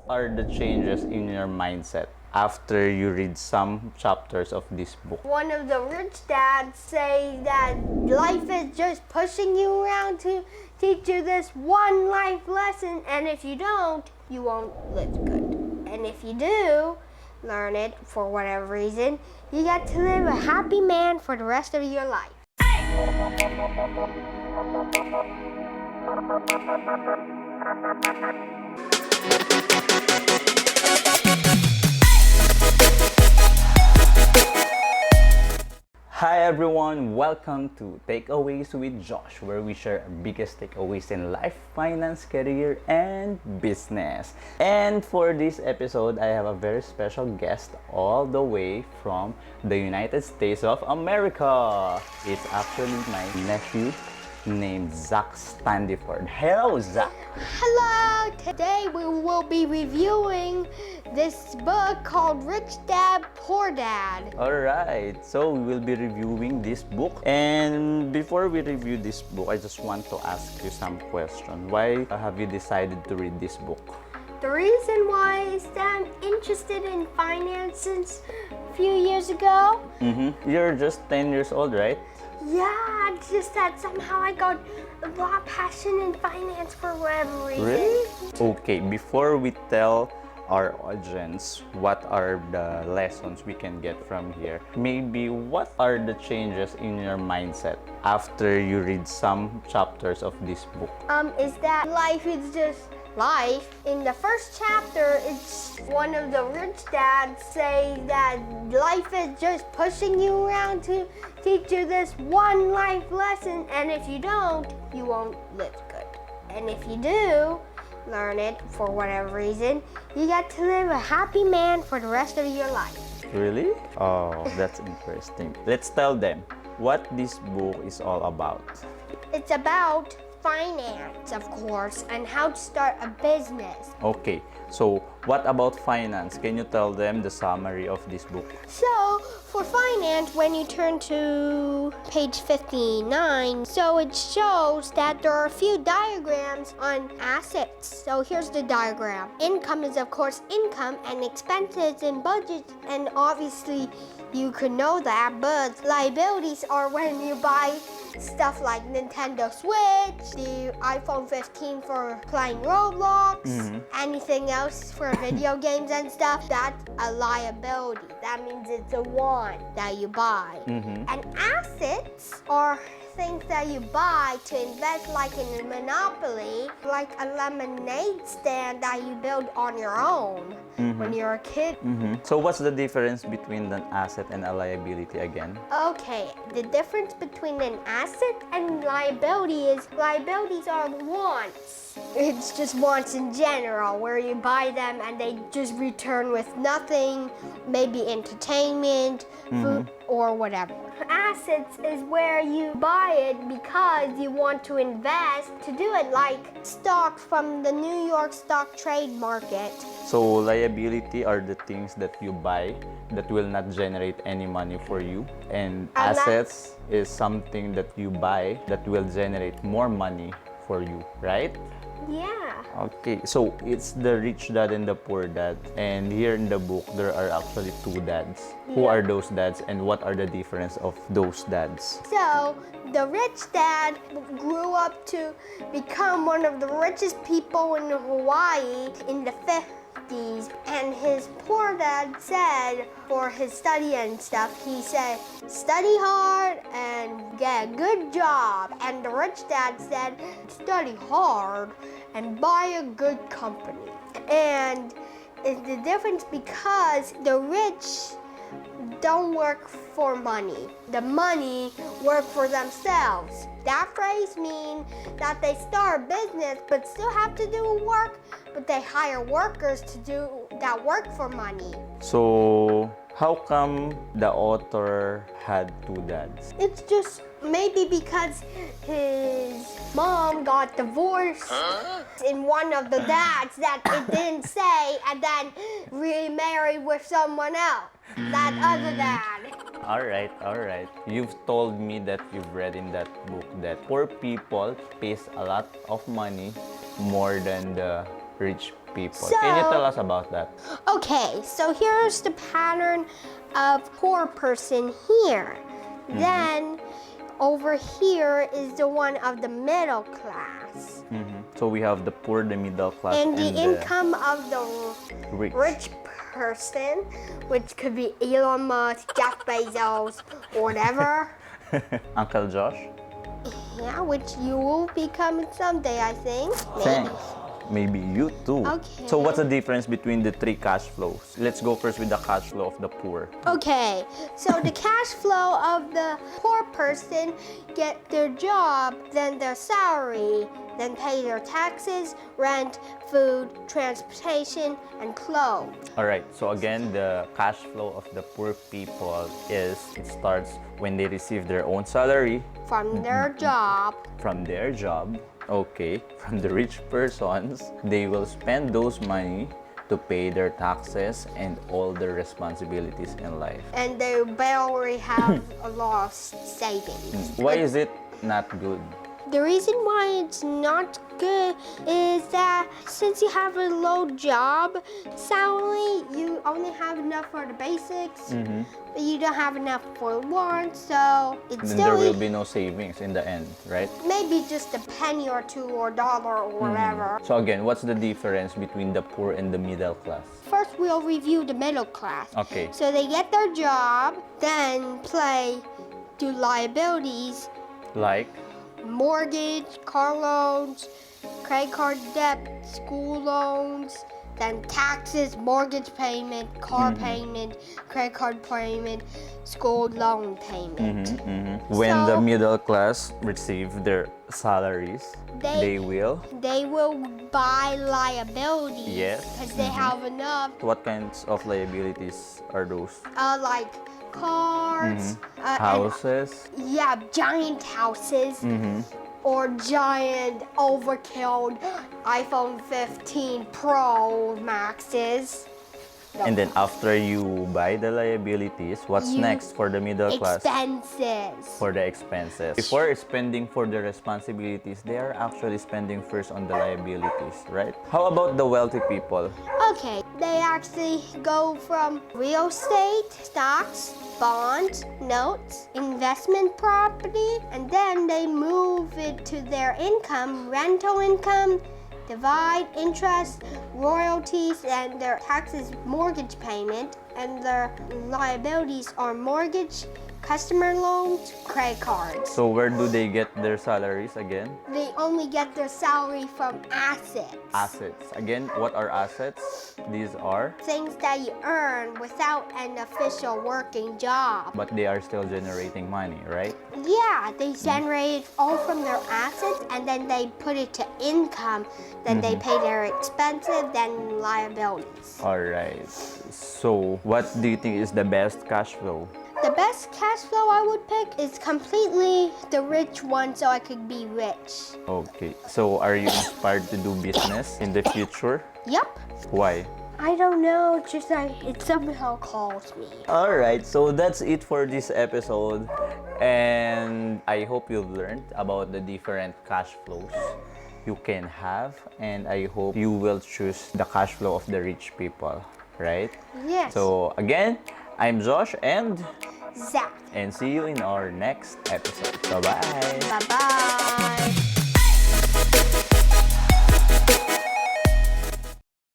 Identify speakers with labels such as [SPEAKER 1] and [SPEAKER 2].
[SPEAKER 1] are the changes in your mindset after you read some chapters of this book?
[SPEAKER 2] One of the rich dads say that life is just pushing you around to teach you this one life lesson, and if you don't, you won't live good. And if you do learn it for whatever reason, you get to live a happy man for the rest of your life.
[SPEAKER 1] Hi everyone, welcome to Takeaways with Josh, where we share our biggest takeaways in life, finance, career, and business. And for this episode, I have a very special guest all the way from the United States of America. It's actually my nephew named Zach Standiford. Hello, Zach.
[SPEAKER 2] Hello! Today we will be reviewing this book called Rich Dad, Poor Dad.
[SPEAKER 1] Alright, so we will be reviewing this book. And before we review this book, I just want to ask you some questions. Why have you decided to read this book?
[SPEAKER 2] The reason why is that I'm interested in finances a few years ago.
[SPEAKER 1] You're just 10 years old, right?
[SPEAKER 2] Yeah, it's just that somehow I got a lot of passion in finance for whatever reason.
[SPEAKER 1] Really? Okay, before we tell our audience what are the lessons we can get from here, maybe what are the changes in your mindset after you read some chapters of this book?
[SPEAKER 2] Is that life is just life. In the first chapter, it's one of the rich dads say that life is just pushing you around to teach you this one life lesson, and if you don't, you won't live good. And if you do learn it for whatever reason, you get to live a happy man for the rest of your life.
[SPEAKER 1] Really? Oh, that's interesting. Let's tell them what this book is all about.
[SPEAKER 2] It's about finance, of course, and how to start a business.
[SPEAKER 1] Okay, so what about finance? Can you tell them the summary of this book?
[SPEAKER 2] So, for finance, when you turn to page 59, so it shows that there are a few diagrams on assets. So here's the diagram. Income is, of course, income, and expenses and budget, and obviously you could know that, but liabilities are when you buy stuff like Nintendo Switch, the iPhone 15 for playing Roblox, anything else for video games and stuff, that's a liability. That means it's a want that you buy. And assets are things that you buy to invest, like in a Monopoly, like a lemonade stand that you build on your own when you're a kid.
[SPEAKER 1] So what's the difference between an asset and a liability again?
[SPEAKER 2] Okay, the difference between an asset and liability is liabilities are wants. It's just wants in general, where you buy them and they just return with nothing, maybe entertainment, food, or whatever. Assets is where you buy it because you want to invest to do it, like stocks from the New York stock trade market.
[SPEAKER 1] So liability are the things that you buy that will not generate any money for you, and assets is something that you buy that will generate more money for you, right?
[SPEAKER 2] Yeah.
[SPEAKER 1] Okay, so it's the rich dad and the poor dad, and here in the book there are actually two dads. Who are those dads, and what are the difference of those dads?
[SPEAKER 2] So the rich dad grew up to become one of the richest people in Hawaii in the 50s, and his poor dad said for his study and stuff, he said study hard and get a good job, and the rich dad said study hard and buy a good company. And it's the difference because the rich don't work for money. The money work for themselves. That phrase means that they start a business but still have to do work, but they hire workers to do that work for money.
[SPEAKER 1] So how come the author had two dads?
[SPEAKER 2] It's just maybe because his mom got divorced in one of the dads that it didn't say, and then remarried with someone else, that other dad.
[SPEAKER 1] All right. You've told me that you've read in that book that poor people pays a lot of money more than the rich people.
[SPEAKER 2] So-
[SPEAKER 1] Can you tell us about that?
[SPEAKER 2] Okay, so here's the pattern of poor person here. Then over here is the one of the middle class.
[SPEAKER 1] So we have the poor, the middle class,
[SPEAKER 2] And the
[SPEAKER 1] and
[SPEAKER 2] income of the
[SPEAKER 1] rich.
[SPEAKER 2] rich person, which could be Elon Musk, Jeff Bezos, or whatever.
[SPEAKER 1] Uncle Josh?
[SPEAKER 2] Yeah, which you will become someday, I think. Maybe.
[SPEAKER 1] Thanks. Maybe you too.
[SPEAKER 2] Okay.
[SPEAKER 1] So what's the difference between the three cash flows? Let's go first with the cash flow of the poor.
[SPEAKER 2] Okay, so the cash flow of the poor person get their job, then their salary, then pay their taxes, rent, food, transportation, and clothes.
[SPEAKER 1] All right, so again, the cash flow of the poor people is, it starts when they receive their own salary
[SPEAKER 2] From their job,
[SPEAKER 1] from their job. Okay, from the rich persons, they will spend those money to pay their taxes and all their responsibilities in life.
[SPEAKER 2] and they barely have a lot of savings.
[SPEAKER 1] Why is it not good?
[SPEAKER 2] The reason why it's not good is that since you have a low job salary, you only have enough for the basics, but you don't have enough for wants, so it's
[SPEAKER 1] Then there
[SPEAKER 2] still
[SPEAKER 1] will be no savings in the end, right?
[SPEAKER 2] maybe just a penny or two or dollar or whatever.
[SPEAKER 1] So again, what's the difference between the poor and the middle class?
[SPEAKER 2] First, we'll review the middle class.
[SPEAKER 1] Okay.
[SPEAKER 2] So they get their job, then do liabilities,
[SPEAKER 1] Like,
[SPEAKER 2] mortgage, car loans, credit card debt, school loans, then taxes, mortgage payment, car payment, credit card payment, school loan payment.
[SPEAKER 1] when the
[SPEAKER 2] So-
[SPEAKER 1] middle class receive their salaries,
[SPEAKER 2] They-
[SPEAKER 1] they will.
[SPEAKER 2] They will buy liabilities
[SPEAKER 1] Yes.
[SPEAKER 2] because they have enough,
[SPEAKER 1] What kinds of liabilities are those?
[SPEAKER 2] like cars, and-
[SPEAKER 1] Houses.
[SPEAKER 2] yeah, giant houses. Or giant overkilled iPhone 15 Pro Maxes.
[SPEAKER 1] And then after you buy the liabilities, what's
[SPEAKER 2] You-
[SPEAKER 1] next for the middle class?
[SPEAKER 2] Expenses.
[SPEAKER 1] For the expenses. Before spending for the responsibilities, they are actually spending first on the liabilities, right? How about the wealthy people?
[SPEAKER 2] Okay, they actually go from real estate, stocks, bonds, notes, investment property, and then they move it to their income, rental income, divide interest, royalties, and their taxes, mortgage payment, and their liabilities are mortgage, customer loans, credit cards.
[SPEAKER 1] So where do they get their salaries again?
[SPEAKER 2] They only get their salary from assets.
[SPEAKER 1] Assets. Again, what are assets? These are,
[SPEAKER 2] Things that you earn without an official working job.
[SPEAKER 1] but they are still generating money, right?
[SPEAKER 2] Yeah, they generate all from their assets and then they put it to income. Then they pay their expenses, then liabilities.
[SPEAKER 1] All right. So what do you think is the best cash flow?
[SPEAKER 2] The best cash flow I would pick is completely the rich one so I could be rich.
[SPEAKER 1] Okay. So are you inspired to do business in the future?
[SPEAKER 2] Yep.
[SPEAKER 1] Why?
[SPEAKER 2] I don't know, just like it somehow calls me.
[SPEAKER 1] Alright, so that's it for this episode. And I hope you've learned about the different cash flows you can have. And I hope you will choose the cash flow of the rich people, right?
[SPEAKER 2] Yes.
[SPEAKER 1] So again, I'm Josh and
[SPEAKER 2] Zach.
[SPEAKER 1] see you in our next episode. Bye-bye.
[SPEAKER 2] Bye-bye.